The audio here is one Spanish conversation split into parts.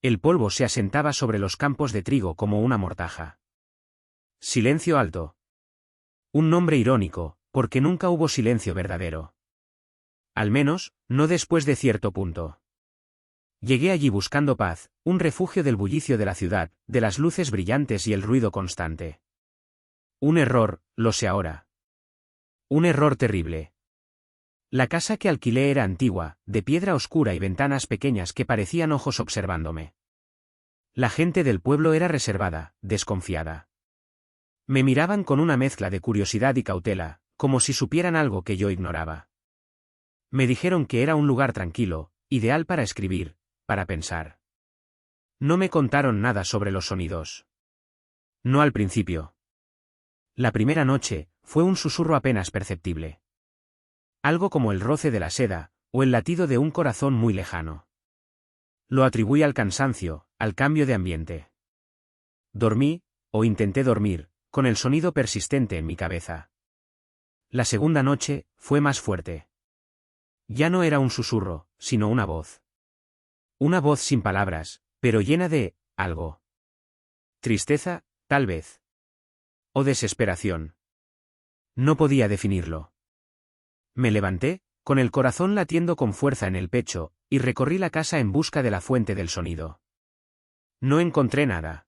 El polvo se asentaba sobre los campos de trigo como una mortaja. Silencio alto. Un nombre irónico, porque nunca hubo silencio verdadero. Al menos, no después de cierto punto. Llegué allí buscando paz, un refugio del bullicio de la ciudad, de las luces brillantes y el ruido constante. Un error, lo sé ahora. Un error terrible. La casa que alquilé era antigua, de piedra oscura y ventanas pequeñas que parecían ojos observándome. La gente del pueblo era reservada, desconfiada. Me miraban con una mezcla de curiosidad y cautela, como si supieran algo que yo ignoraba. Me dijeron que era un lugar tranquilo, ideal para escribir, para pensar. No me contaron nada sobre los sonidos. No al principio. La primera noche, fue un susurro apenas perceptible. Algo como el roce de la seda, o el latido de un corazón muy lejano. Lo atribuí al cansancio, al cambio de ambiente. Dormí, o intenté dormir, con el sonido persistente en mi cabeza. La segunda noche, fue más fuerte. Ya no era un susurro, sino una voz. Una voz sin palabras, pero llena de algo. Tristeza, tal vez. O desesperación. No podía definirlo. Me levanté, con el corazón latiendo con fuerza en el pecho, y recorrí la casa en busca de la fuente del sonido. No encontré nada.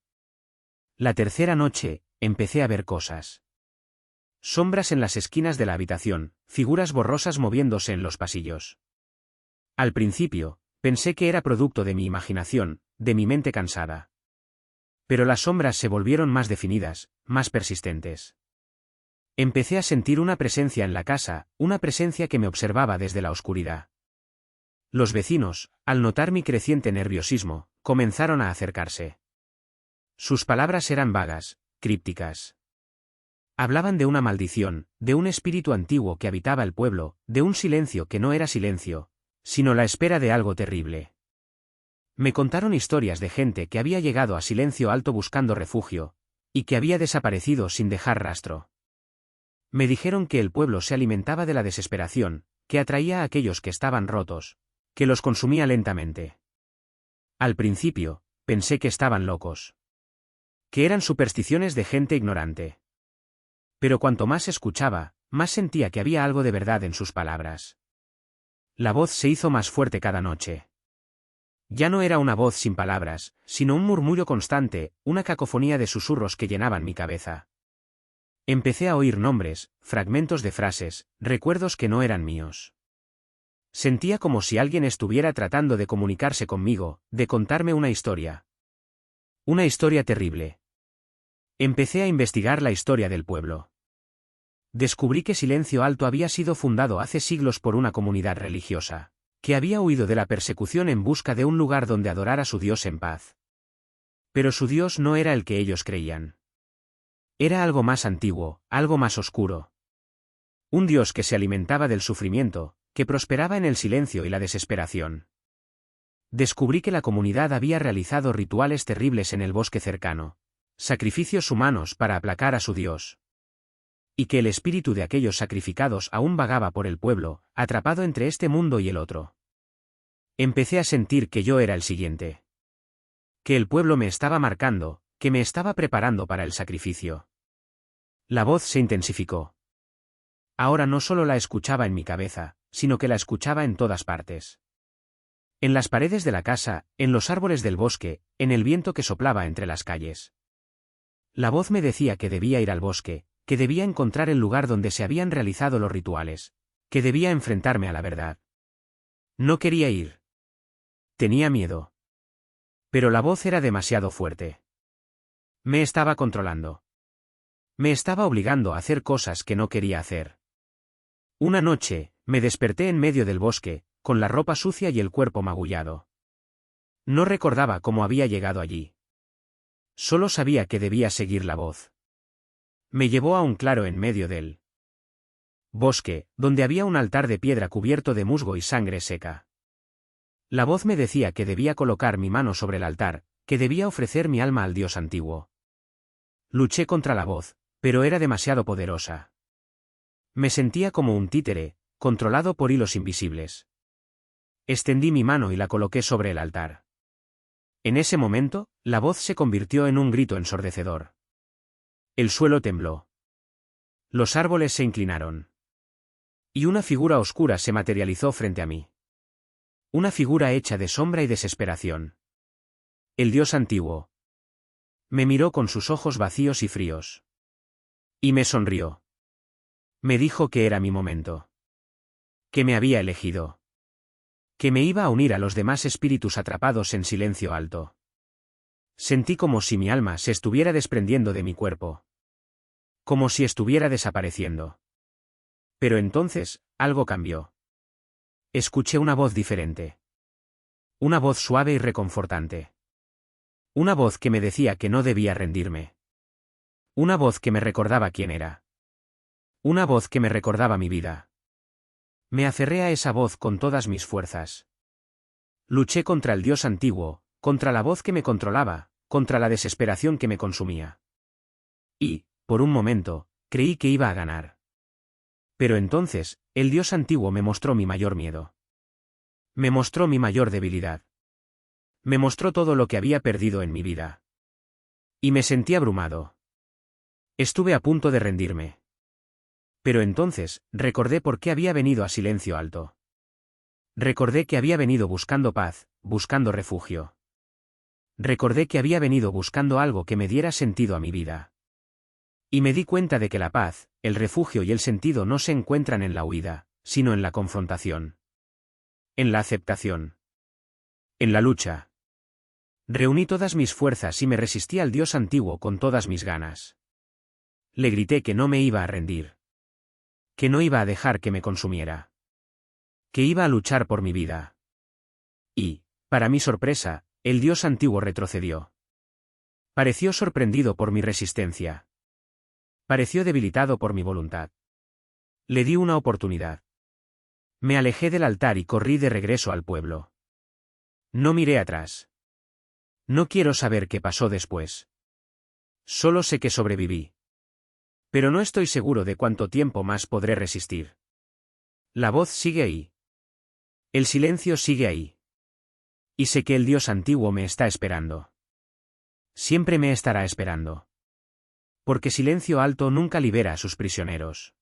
La tercera noche, empecé a ver cosas. Sombras en las esquinas de la habitación, figuras borrosas moviéndose en los pasillos. Al principio, pensé que era producto de mi imaginación, de mi mente cansada. Pero las sombras se volvieron más definidas, más persistentes. Empecé a sentir una presencia en la casa, una presencia que me observaba desde la oscuridad. Los vecinos, al notar mi creciente nerviosismo, comenzaron a acercarse. Sus palabras eran vagas, crípticas. Hablaban de una maldición, de un espíritu antiguo que habitaba el pueblo, de un silencio que no era silencio, sino la espera de algo terrible. Me contaron historias de gente que había llegado a Silencio Alto buscando refugio, y que había desaparecido sin dejar rastro. Me dijeron que el pueblo se alimentaba de la desesperación, que atraía a aquellos que estaban rotos, que los consumía lentamente. Al principio, pensé que estaban locos. Que eran supersticiones de gente ignorante. Pero cuanto más escuchaba, más sentía que había algo de verdad en sus palabras. La voz se hizo más fuerte cada noche. Ya no era una voz sin palabras, sino un murmullo constante, una cacofonía de susurros que llenaban mi cabeza. Empecé a oír nombres, fragmentos de frases, recuerdos que no eran míos. Sentía como si alguien estuviera tratando de comunicarse conmigo, de contarme una historia. Una historia terrible. Empecé a investigar la historia del pueblo. Descubrí que Silencio Alto había sido fundado hace siglos por una comunidad religiosa, que había huido de la persecución en busca de un lugar donde adorar a su Dios en paz. Pero su Dios no era el que ellos creían. Era algo más antiguo, algo más oscuro. Un Dios que se alimentaba del sufrimiento, que prosperaba en el silencio y la desesperación. Descubrí que la comunidad había realizado rituales terribles en el bosque cercano, sacrificios humanos para aplacar a su Dios. Y que el espíritu de aquellos sacrificados aún vagaba por el pueblo, atrapado entre este mundo y el otro. Empecé a sentir que yo era el siguiente. Que el pueblo me estaba marcando, que me estaba preparando para el sacrificio. La voz se intensificó. Ahora no solo la escuchaba en mi cabeza, sino que la escuchaba en todas partes. En las paredes de la casa, en los árboles del bosque, en el viento que soplaba entre las calles. La voz me decía que debía ir al bosque, que debía encontrar el lugar donde se habían realizado los rituales, que debía enfrentarme a la verdad. No quería ir. Tenía miedo. Pero la voz era demasiado fuerte. Me estaba controlando. Me estaba obligando a hacer cosas que no quería hacer. Una noche, me desperté en medio del bosque, con la ropa sucia y el cuerpo magullado. No recordaba cómo había llegado allí. Solo sabía que debía seguir la voz. Me llevó a un claro en medio del bosque, donde había un altar de piedra cubierto de musgo y sangre seca. La voz me decía que debía colocar mi mano sobre el altar, que debía ofrecer mi alma al Dios antiguo. Luché contra la voz, pero era demasiado poderosa. Me sentía como un títere, controlado por hilos invisibles. Extendí mi mano y la coloqué sobre el altar. En ese momento, la voz se convirtió en un grito ensordecedor. El suelo tembló. Los árboles se inclinaron. Y una figura oscura se materializó frente a mí. Una figura hecha de sombra y desesperación. El dios antiguo. Me miró con sus ojos vacíos y fríos. Y me sonrió. Me dijo que era mi momento. Que me había elegido. Que me iba a unir a los demás espíritus atrapados en silencio alto. Sentí como si mi alma se estuviera desprendiendo de mi cuerpo. Como si estuviera desapareciendo. Pero entonces, algo cambió. Escuché una voz diferente. Una voz suave y reconfortante. Una voz que me decía que no debía rendirme. Una voz que me recordaba quién era. Una voz que me recordaba mi vida. Me aferré a esa voz con todas mis fuerzas. Luché contra el dios antiguo, contra la voz que me controlaba, contra la desesperación que me consumía. Y, por un momento, creí que iba a ganar. Pero entonces, el dios antiguo me mostró mi mayor miedo. Me mostró mi mayor debilidad. Me mostró todo lo que había perdido en mi vida. Y me sentí abrumado. Estuve a punto de rendirme. Pero entonces, recordé por qué había venido a Silencio Alto. Recordé que había venido buscando paz, buscando refugio. Recordé que había venido buscando algo que me diera sentido a mi vida. Y me di cuenta de que la paz, el refugio y el sentido no se encuentran en la huida, sino en la confrontación. En la aceptación. En la lucha. Reuní todas mis fuerzas y me resistí al dios antiguo con todas mis ganas. Le grité que no me iba a rendir. Que no iba a dejar que me consumiera. Que iba a luchar por mi vida. Y, para mi sorpresa, el dios antiguo retrocedió. Pareció sorprendido por mi resistencia. Pareció debilitado por mi voluntad. Le di una oportunidad. Me alejé del altar y corrí de regreso al pueblo. No miré atrás. No quiero saber qué pasó después. Solo sé que sobreviví. Pero no estoy seguro de cuánto tiempo más podré resistir. La voz sigue ahí. El silencio sigue ahí. Y sé que el dios antiguo me está esperando. Siempre me estará esperando. Porque Silencio Alto nunca libera a sus prisioneros.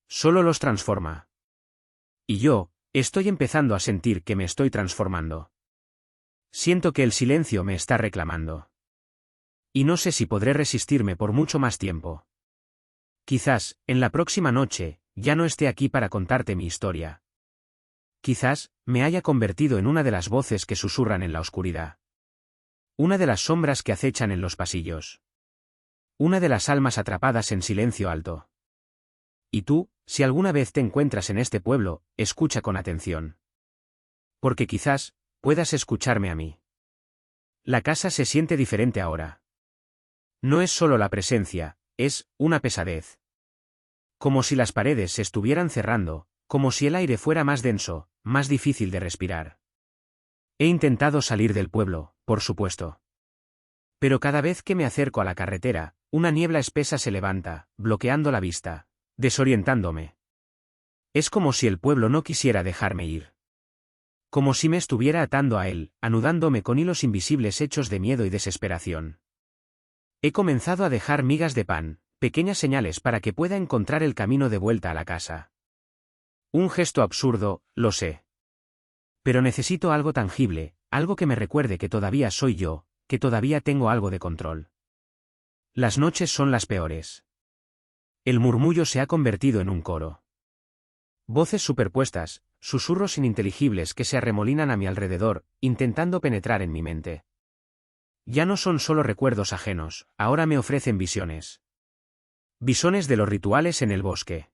Solo los transforma. Y yo, estoy empezando a sentir que me estoy transformando. Siento que el silencio me está reclamando. Y no sé si podré resistirme por mucho más tiempo. Quizás, en la próxima noche, ya no esté aquí para contarte mi historia. Quizás, me haya convertido en una de las voces que susurran en la oscuridad. Una de las sombras que acechan en los pasillos. Una de las almas atrapadas en Silencio Alto. Y tú, si alguna vez te encuentras en este pueblo, escucha con atención. Porque quizás, puedas escucharme a mí. La casa se siente diferente ahora. No es solo la presencia, es una pesadez. Como si las paredes se estuvieran cerrando, como si el aire fuera más denso, más difícil de respirar. He intentado salir del pueblo, por supuesto. Pero cada vez que me acerco a la carretera, una niebla espesa se levanta, bloqueando la vista, desorientándome. Es como si el pueblo no quisiera dejarme ir. Como si me estuviera atando a él, anudándome con hilos invisibles hechos de miedo y desesperación. He comenzado a dejar migas de pan, pequeñas señales para que pueda encontrar el camino de vuelta a la casa. Un gesto absurdo, lo sé. Pero necesito algo tangible, algo que me recuerde que todavía soy yo, que todavía tengo algo de control. Las noches son las peores. El murmullo se ha convertido en un coro. Voces superpuestas, susurros ininteligibles que se arremolinan a mi alrededor, intentando penetrar en mi mente. Ya no son solo recuerdos ajenos, ahora me ofrecen visiones. Visiones de los rituales en el bosque.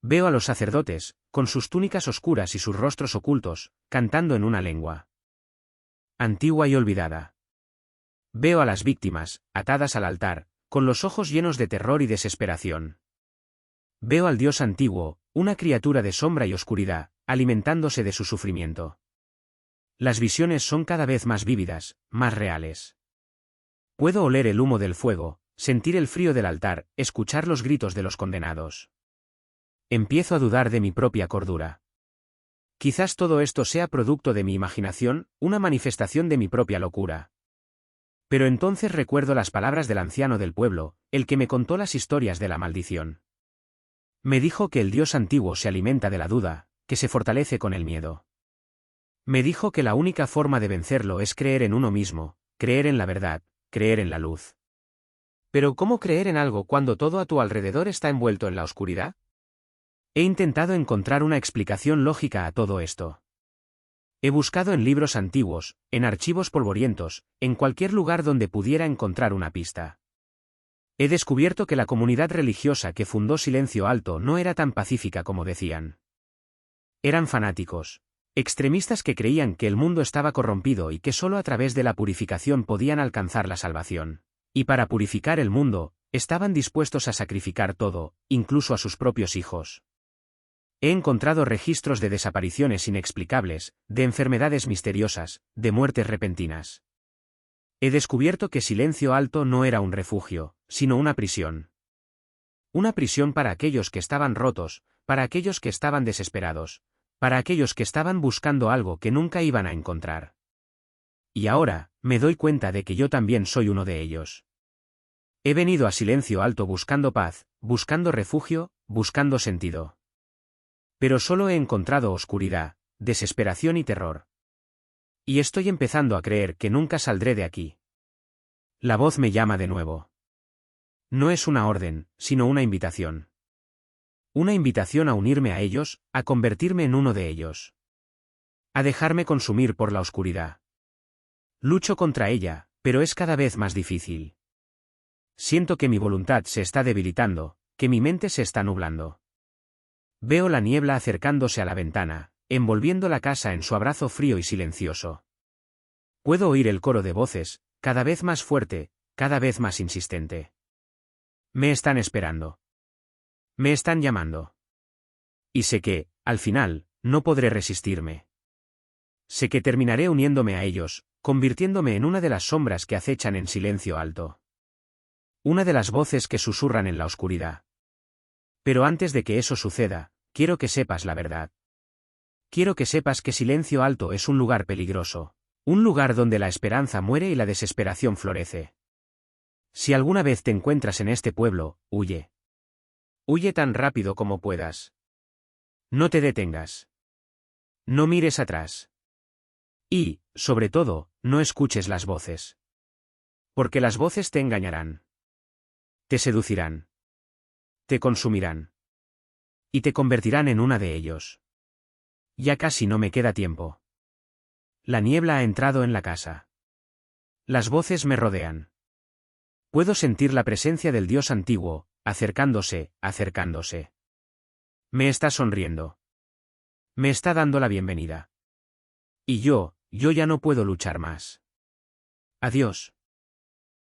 Veo a los sacerdotes, con sus túnicas oscuras y sus rostros ocultos, cantando en una lengua antigua y olvidada. Veo a las víctimas, atadas al altar, con los ojos llenos de terror y desesperación. Veo al dios antiguo, una criatura de sombra y oscuridad, alimentándose de su sufrimiento. Las visiones son cada vez más vívidas, más reales. Puedo oler el humo del fuego, sentir el frío del altar, escuchar los gritos de los condenados. Empiezo a dudar de mi propia cordura. Quizás todo esto sea producto de mi imaginación, una manifestación de mi propia locura. Pero entonces recuerdo las palabras del anciano del pueblo, el que me contó las historias de la maldición. Me dijo que el Dios antiguo se alimenta de la duda, que se fortalece con el miedo. Me dijo que la única forma de vencerlo es creer en uno mismo, creer en la verdad, creer en la luz. Pero ¿cómo creer en algo cuando todo a tu alrededor está envuelto en la oscuridad? He intentado encontrar una explicación lógica a todo esto. He buscado en libros antiguos, en archivos polvorientos, en cualquier lugar donde pudiera encontrar una pista. He descubierto que la comunidad religiosa que fundó Silencio Alto no era tan pacífica como decían. Eran fanáticos, extremistas que creían que el mundo estaba corrompido y que solo a través de la purificación podían alcanzar la salvación. Y para purificar el mundo, estaban dispuestos a sacrificar todo, incluso a sus propios hijos. He encontrado registros de desapariciones inexplicables, de enfermedades misteriosas, de muertes repentinas. He descubierto que Silencio Alto no era un refugio, sino una prisión. Una prisión para aquellos que estaban rotos, para aquellos que estaban desesperados, para aquellos que estaban buscando algo que nunca iban a encontrar. Y ahora, me doy cuenta de que yo también soy uno de ellos. He venido a Silencio Alto buscando paz, buscando refugio, buscando sentido. Pero solo he encontrado oscuridad, desesperación y terror. Y estoy empezando a creer que nunca saldré de aquí. La voz me llama de nuevo. No es una orden, sino una invitación. Una invitación a unirme a ellos, a convertirme en uno de ellos. A dejarme consumir por la oscuridad. Lucho contra ella, pero es cada vez más difícil. Siento que mi voluntad se está debilitando, que mi mente se está nublando. Veo la niebla acercándose a la ventana, envolviendo la casa en su abrazo frío y silencioso. Puedo oír el coro de voces, cada vez más fuerte, cada vez más insistente. Me están esperando. Me están llamando. Y sé que, al final, no podré resistirme. Sé que terminaré uniéndome a ellos, convirtiéndome en una de las sombras que acechan en Silencio Alto. Una de las voces que susurran en la oscuridad. Pero antes de que eso suceda, quiero que sepas la verdad. Quiero que sepas que Silencio Alto es un lugar peligroso, un lugar donde la esperanza muere y la desesperación florece. Si alguna vez te encuentras en este pueblo, huye. Huye tan rápido como puedas. No te detengas. No mires atrás. Y, sobre todo, no escuches las voces. Porque las voces te engañarán. Te seducirán. Te consumirán. Y te convertirán en una de ellos. Ya casi no me queda tiempo. La niebla ha entrado en la casa. Las voces me rodean. Puedo sentir la presencia del Dios antiguo, acercándose, acercándose. Me está sonriendo. Me está dando la bienvenida. Y yo ya no puedo luchar más. Adiós.